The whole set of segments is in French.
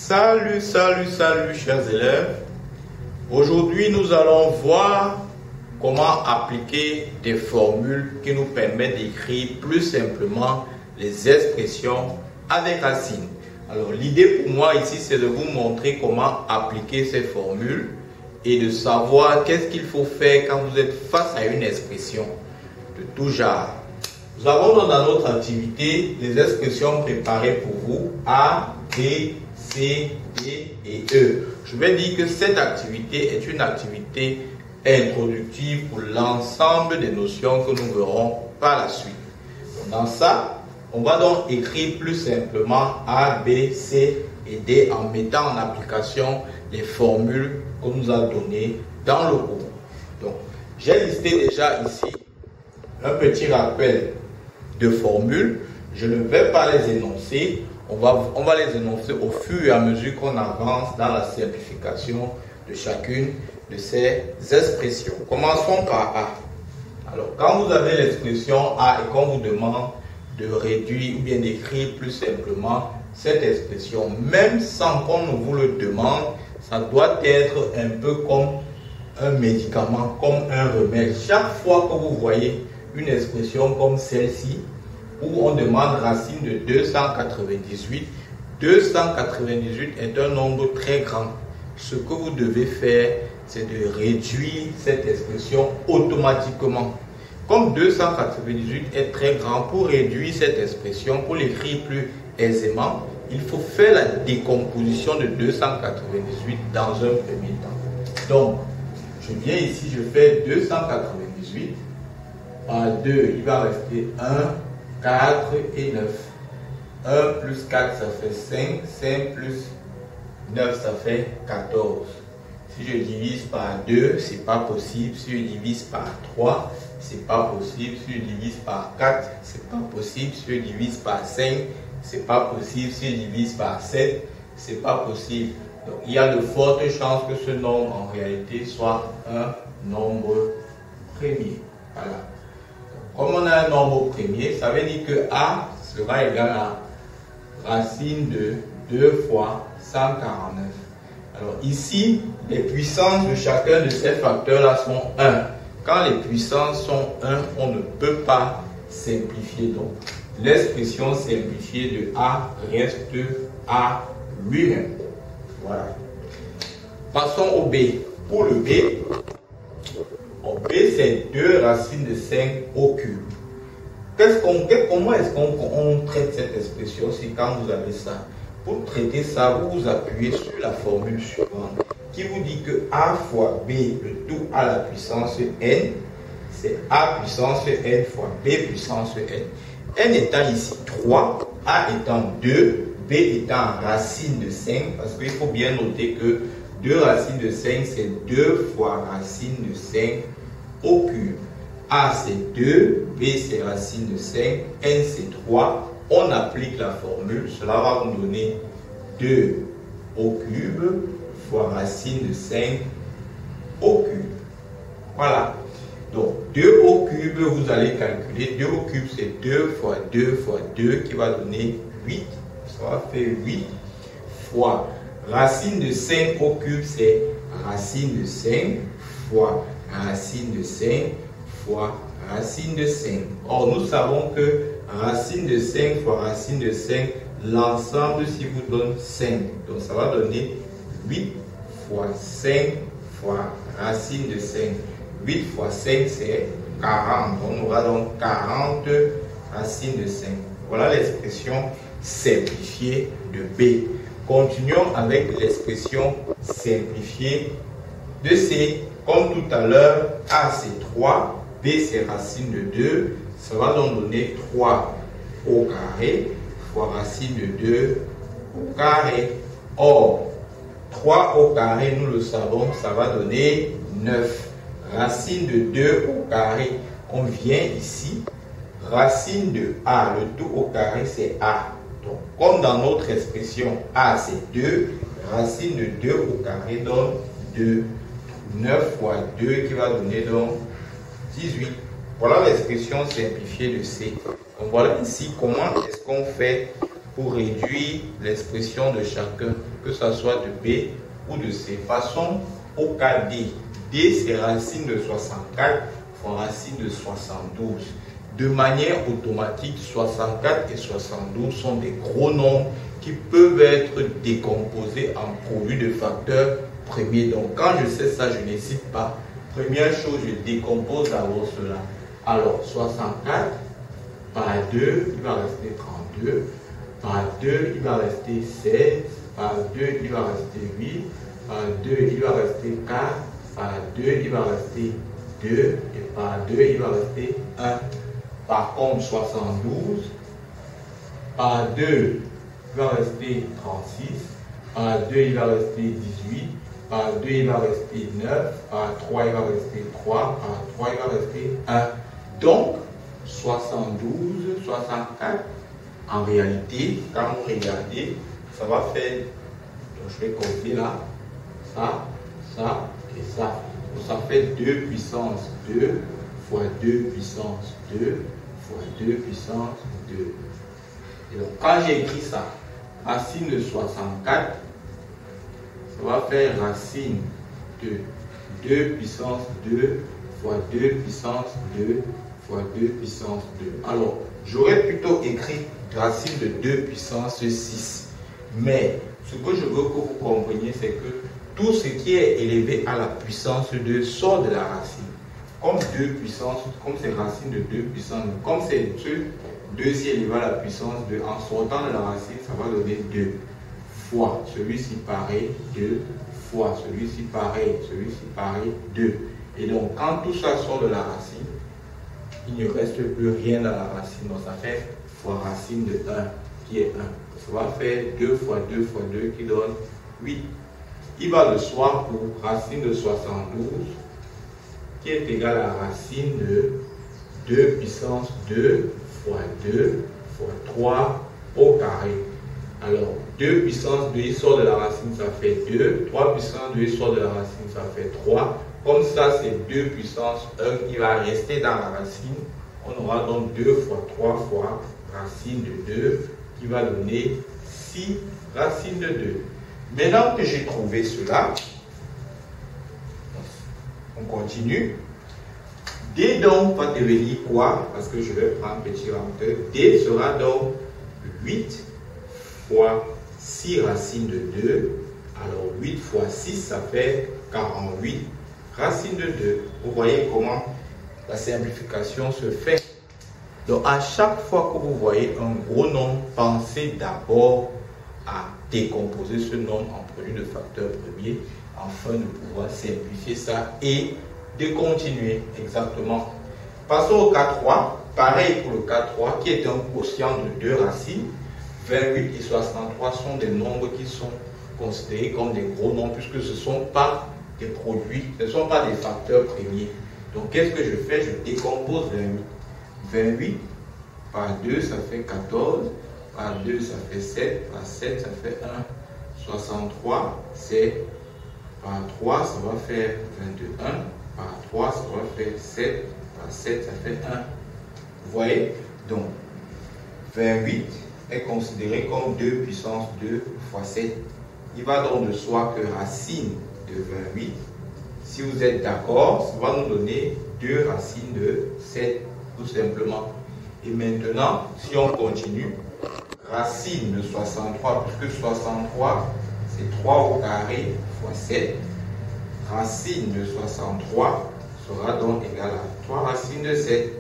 Salut chers élèves. Aujourd'hui nous allons voir comment appliquer des formules qui nous permettent d'écrire plus simplement les expressions avec racines. Alors l'idée pour moi ici c'est de vous montrer comment appliquer ces formules et de savoir qu'est-ce qu'il faut faire quand vous êtes face à une expression de tout genre. Nous avons dans notre activité des expressions préparées pour vous A, B, C, D et E. Je vais dire que cette activité est une activité introductive pour l'ensemble des notions que nous verrons par la suite. Dans ça, on va donc écrire plus simplement A, B, C et D en mettant en application les formules qu'on nous a données dans le cours. Donc, j'ai listé déjà ici un petit rappel de formules. Je ne vais pas les énoncer. On va les énoncer au fur et à mesure qu'on avance dans la simplification de chacune de ces expressions. Commençons par A. Alors, quand vous avez l'expression A et qu'on vous demande de réduire ou bien d'écrire plus simplement cette expression, même sans qu'on ne vous le demande, ça doit être un peu comme un médicament, comme un remède. Chaque fois que vous voyez une expression comme celle-ci, où on demande racine de 298. 298 est un nombre très grand. Ce que vous devez faire, c'est de réduire cette expression automatiquement. Comme 298 est très grand, pour réduire cette expression, pour l'écrire plus aisément, il faut faire la décomposition de 298 dans un premier temps. Donc, je viens ici, je fais 298 par 2, il va rester 1, 4 et 9. 1 plus 4, ça fait 5. 5 plus 9, ça fait 14. Si je divise par 2, c'est pas possible. Si je divise par 3, c'est pas possible. Si je divise par 4, c'est pas possible. Si je divise par 5, c'est pas possible. Si je divise par 7, c'est pas possible. Donc il y a de fortes chances que ce nombre en réalité soit un nombre premier. Voilà. Comme on a un nombre premier, ça veut dire que A sera égal à racine de 2 fois 149. Alors ici, les puissances de chacun de ces facteurs-là sont 1. Quand les puissances sont 1, on ne peut pas simplifier. Donc, l'expression simplifiée de A reste A lui-même. Voilà. Passons au B. Pour le B, B, c'est 2 racines de 5 au cube. Comment est-ce qu'on traite cette expression? C'est quand vous avez ça. Pour traiter ça, vous vous appuyez sur la formule suivante qui vous dit que A fois B, le tout à la puissance N, c'est A puissance N fois B puissance N. N étant ici 3, A étant 2, B étant racine de 5, parce qu'il faut bien noter que 2 racines de 5, c'est 2 fois racine de 5 au cube. A c'est 2, B c'est racine de 5, N c'est 3. On applique la formule, cela va nous donner 2 au cube fois racine de 5 au cube. Voilà. Donc 2 au cube, vous allez calculer. 2 au cube c'est 2 fois 2 fois 2 qui va donner 8. Ça va faire 8 fois racine de 5 au cube, c'est racine de 5 fois racine de 5 fois racine de 5. Or, nous savons que racine de 5 fois racine de 5, l'ensemble si vous donne 5. Donc, ça va donner 8 fois 5 fois racine de 5. 8 fois 5, c'est 40. On aura donc 40 racines de 5. Voilà l'expression simplifiée de B. Continuons avec l'expression simplifiée de C. Comme tout à l'heure, A c'est 3, B c'est racine de 2, ça va donc donner 3 au carré fois racine de 2 au carré. Or, 3 au carré, nous le savons, ça va donner 9. Racine de 2 au carré, on vient ici, racine de A, le tout au carré c'est A. Donc, comme dans notre expression, A c'est 2, racine de 2 au carré donne 2. 9 fois 2 qui va donner donc 18. Voilà l'expression simplifiée de C. Donc voilà ici comment est-ce qu'on fait pour réduire l'expression de chacun, que ce soit de B ou de C. Passons au cas D. D, c'est racine de 64 fois racine de 72. De manière automatique, 64 et 72 sont des gros nombres qui peuvent être décomposés en produits de facteurs premiers. Donc, quand je sais ça, je n'hésite pas. Première chose, je décompose d'abord cela. Alors, 64 par 2, il va rester 32. Par 2, il va rester 16. Par 2, il va rester 8. Par 2, il va rester 4. Par 2, il va rester 2. Et par 2, il va rester 1. Par contre, 72. Par 2, il va rester 36. Par 2, il va rester 18. Par 2, il va rester 9. Par 3, il va rester 3. Par 3, il va rester 1. Donc, 72, 64, en réalité, quand vous regardez, ça va faire, donc je vais compter là, ça, ça et ça. Donc, ça fait 2 puissance 2 fois 2 puissance 2 fois 2 puissance 2. Et donc, quand j'ai écrit ça, racine de 64, ça va faire racine de 2 puissance 2 fois 2 puissance 2 fois 2 puissance 2. Alors, j'aurais plutôt écrit racine de 2 puissance 6. Mais ce que je veux que vous compreniez, c'est que tout ce qui est élevé à la puissance 2 sort de la racine. Comme 2 puissance, comme c'est racine de 2 puissance 2, comme c'est 2 si élevé à la puissance 2, en sortant de la racine, ça va donner 2 fois celui-ci pareil, 2 fois celui-ci pareil, 2. Et donc, quand tout ça sort de la racine, il ne reste plus rien dans la racine. Donc, ça fait fois racine de 1, qui est 1. Ça va faire 2 fois 2 fois 2, qui donne 8. Il va de soi pour racine de 72, qui est égal à racine de 2 puissance 2 fois 2 fois 3 au carré. Alors, 2 puissance 2, il sort de la racine, ça fait 2. 3 puissance 2, il sort de la racine, ça fait 3. Comme ça, c'est 2 puissance 1 qui va rester dans la racine. On aura donc 2 fois 3 fois racine de 2 qui va donner 6 racines de 2. Maintenant que j'ai trouvé cela, on continue. D donc va devenir quoi? Parce que je vais prendre petit rentreur. D sera donc 8 fois 6 racines de 2. Alors 8 fois 6, ça fait 48 racines de 2. Vous voyez comment la simplification se fait. Donc à chaque fois que vous voyez un gros nombre, pensez d'abord à décomposer ce nombre en produit de facteurs premiers afin de pouvoir simplifier ça et de continuer exactement. Passons au cas 3. Pareil pour le cas 3 qui est un quotient de 2 racines. 28 et 63 sont des nombres qui sont considérés comme des gros nombres puisque ce ne sont pas des produits, ce ne sont pas des facteurs premiers. Donc qu'est-ce que je fais? Je décompose 28. 28 par 2 ça fait 14, par 2 ça fait 7, par 7 ça fait 1. 63 c'est par 3 ça va faire 21, par 3 ça va faire 7, par 7 ça fait 1. Vous voyez? Donc 28 est considéré comme 2 puissance 2 fois 7. Il va donc de soi que racine de 28, si vous êtes d'accord, ça va nous donner 2 racines de 7, tout simplement. Et maintenant, si on continue, racine de 63, puisque 63, c'est 3 au carré fois 7. Racine de 63 sera donc égal à 3 racines de 7.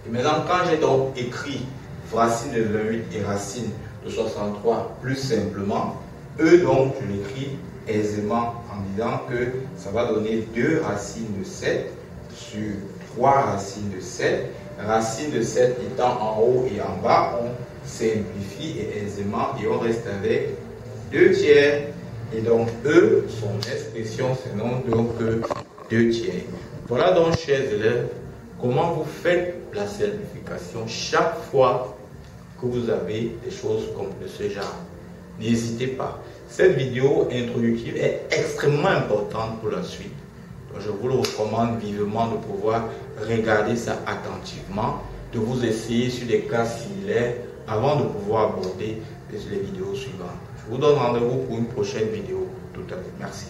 Et maintenant, quand j'ai donc écrit racine de 28 et racine de 63 plus simplement, eux donc je l'écris aisément en disant que ça va donner 2 racines de 7 sur 3 racines de 7. Racine de 7 étant en haut et en bas, on simplifie et aisément et on reste avec 2 tiers. Et donc eux, son expression, c'est non donc 2 tiers. Voilà donc, chers élèves, comment vous faites la simplification chaque fois que vous avez des choses comme de ce genre. N'hésitez pas. Cette vidéo introductive est extrêmement importante pour la suite. Donc je vous le recommande vivement de pouvoir regarder ça attentivement, de vous essayer sur des cas similaires avant de pouvoir aborder les vidéos suivantes. Je vous donne rendez-vous pour une prochaine vidéo tout à l'heure. Merci.